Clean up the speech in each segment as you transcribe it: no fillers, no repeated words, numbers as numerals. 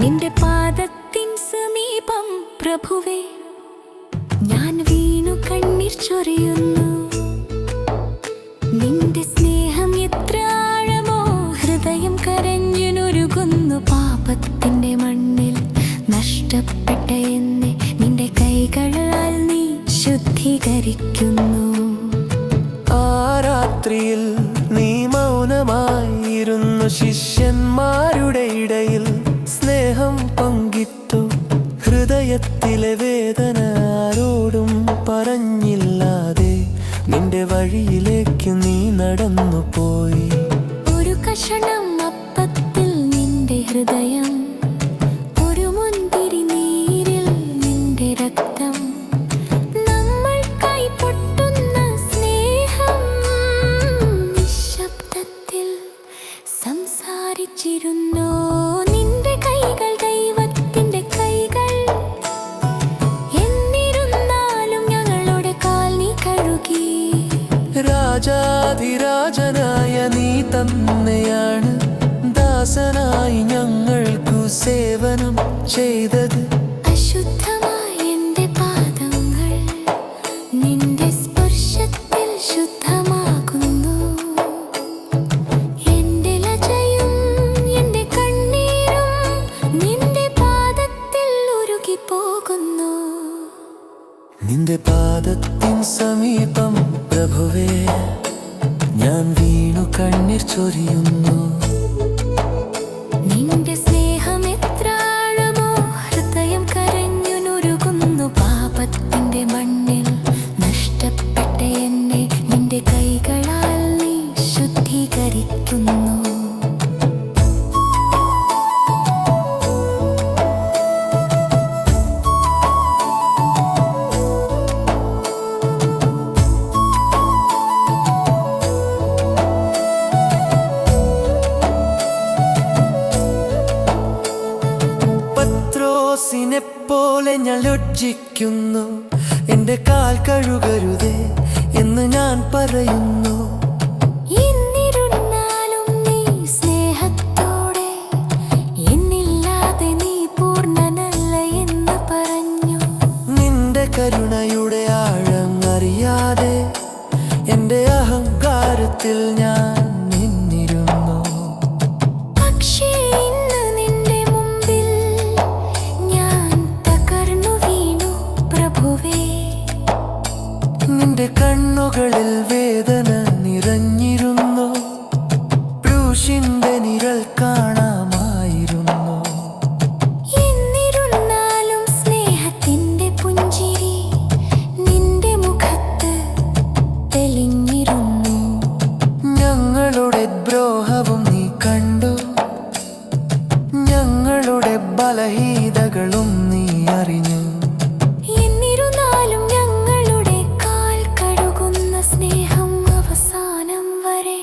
നിന്റെ പാദത്തിൻ സമീപം പ്രഭുവേ ഞാൻ വീണു കണ്ണീർ ചൊരിയുന്നു. നിന്റെ സ്നേഹം എത്ര ആഴമോ, ഹൃദയം കരഞ്ഞുരുകുന്നു. പാപത്തിന്റെ മണ്ണിൽ നഷ്ടപ്പെട്ട എന്നെ നിന്റെ കൈകളാൽ നീ ശുദ്ധീകരിക്കുന്നു. ആ രാത്രിയിൽ നീ മൗനമായിരുന്നു, ശിഷ്യന്മാരുടെ ഇടയിൽ സ്നേഹം പങ്കിട്ടു. ഹൃദയത്തിലെ വേദന ആരോടും പറഞ്ഞില്ലാതെ നിന്റെ വഴിയിലേക്ക് നീ നടന്നു പോയി. ഒരു കഷണം അപ്പത്തിൽ നിന്റെ ഹൃദയം, ഒരു മുന്തിരി നീരിൽ നിന്റെ രക്തം, നമ്മൾക്കായി പൊട്ടുന്ന സ്നേഹം നിശബ്ദത്തിൽ സംസാരിച്ചിരുന്നു. നിന്റെ കൈകൾ ദൈവത്തിന്റെ കൈകൾ, എന്നിരുന്നാലും ഞങ്ങളുടെ കാൽ നീ കഴുകി. രാജാധിരാജനായ നീ തന്നെയാണ് ദാസനായി ഞങ്ങൾക്കു സേവനം ചെയ്തത്. അശുദ്ധമായ എന്റെ പാദങ്ങൾ നിന്റെ സ്പർശത്തിൽ ശുദ്ധമാകുന്നു. എന്റെ ലജ്ജയും എന്റെ കണ്ണീരും നിന്റെ പാദത്തിൽ ഉരുകിപ്പോകുന്നു. നിന്റെ പാദത്തിൻ സമീപം പ്രഭുവേ ഞാൻ വീണു കണ്ണീർ ചൊരിയുന്നു. നിന്റെ സ്നേഹം എത്ര ആഴമോ, ഹൃദയം കരഞ്ഞുരുകുന്നു. പാപത്തിന്റെ മണ്ണിൽ നഷ്ടപ്പെട്ട എന്നെ നിന്റെ കൈകളാൽ നീ ശുദ്ധീകരിക്കുന്നു. പോലെ ഞാൻ ലജ്ജിക്കുന്നു. എന്റെ കാൽ കഴുകരുതേ എന്ന് ഞാൻ പറയുന്നു. എന്നിരുന്നാലും നീ സ്നേഹത്തോടെ, എന്നില്ലാതെ നീ പൂർണ്ണനല്ല എന്ന് പറഞ്ഞു. നിന്റെ കരുണയുടെ ആഴം അറിയാതെ എന്റെ അഹങ്കാരത്തിൽ ഞാൻ നിന്നിരുന്നു. പക്ഷേ ഇന്ന് നിന്റെ മുമ്പിൽ ഞാൻ തകർന്നു വീണു പ്രഭുവേ. നിന്റെ കണ്ണുകളിൽ വേദന നിറഞ്ഞിരുന്നു, ക്രൂശിന്റെ നിഴൽ കാണാമായിരുന്നു. എന്നിരുന്നാലും സ്നേഹത്തിന്റെ പുഞ്ചിരി നിന്റെ മുഖത്ത് തെളിഞ്ഞിരുന്നു. ഞങ്ങളുടെ ദ്രോഹവും നീ കണ്ടു, ഞങ്ങളുടെ ബലഹീനതകളും നീ അറിഞ്ഞു. എന്നിരുന്നാലും ഞങ്ങളുടെ കാൽ കഴുകുന്ന സ്നേഹം അവസാനം വരെ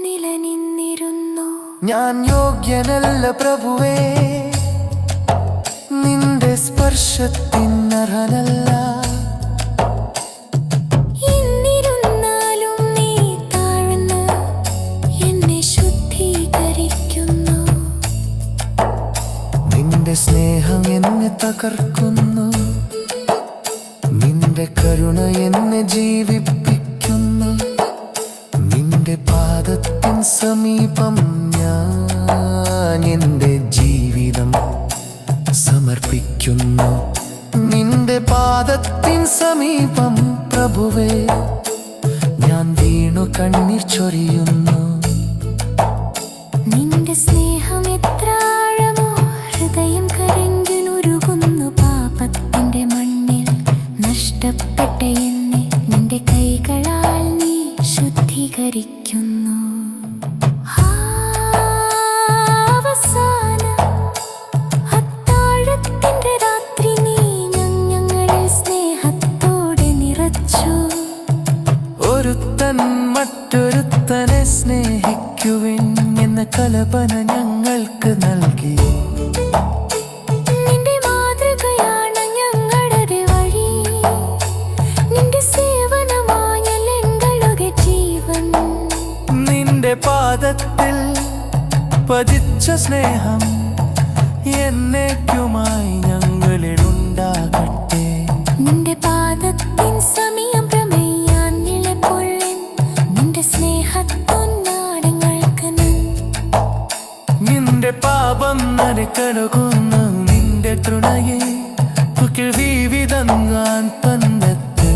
നിലനിന്നിരുന്നു. ഞാൻ യോഗ്യനല്ല പ്രഭുവേ, നിന്റെ സ്പർശത്തിനർഹനല്ല. എന്നിരുന്നാലും നീ താഴ്ന്ന് എന്നെ ശുദ്ധീകരിക്കുന്നു. നിന്റെ സ്നേഹം എന്നെ തകർക്കുന്നു, നിന്റെ കരുണ എന്നെ ജീവിപ്പിക്കുന്നു. നിന്റെ പാദത്തിൻ സമീപം ഞാൻ എന്റെ ജീവിതം സമർപ്പിക്കുന്നു. നിന്റെ പാദത്തിൻ സമീപം പ്രഭുവേ ഞാൻ വീണു കണ്ണീർ ചൊരിയുന്നു. നിന്റെ സ്നേഹം എത്ര ആഴമോ, ഹൃദയം കരഞ്ഞുരുകുന്നു. പാപത്തിന്റെ മണ്ണിൽ നഷ്ടപ്പെട്ട എന്നെ നിന്റെ കൈകളാൽ നീ ശുദ്ധീകരിക്കുന്നു. അവസാന അത്താഴത്തിന്റെ രാത്രി നീ ഞങ്ങളിൽ സ്നേഹത്തോടെ നിറച്ചു. ഒരുത്തൻ മറ്റൊരുത്തനെ സ്നേഹിക്കുവിൻ എന്ന കൽപ്പന ഞങ്ങൾക്ക് നൽകി. നിന്റെ മാതൃകയാണ് ഞങ്ങളുടെ വഴി, നിന്റെ സേവനമായ ഞങ്ങളുടെ ജീവൻ. നിന്റെ പാദത്തിൽ പതിച്ച സ്നേഹം എന്നേക്കുമായി ഞങ്ങളിലുണ്ടാകട്ടെ. നിന്റെ പാദത്തിൻ സമയം പ്രമേയാൻ നിലകൊള്ളിൻ നിന്റെ സ്നേഹത്തൊന്നാടങ്ങൾക്ക് നിന്റെ പാപം നരക്കടകുന്ന നിന്റെ തൃണയെ പുകിൽ വിവിധങ്ങാൻ പന്തത്ത്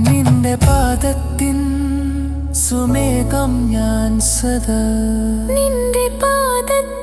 നിന്റെ പാദത്തിൻ സുമേഘം ഞാൻ സദാ നിന്റെ പാദത്തിൽ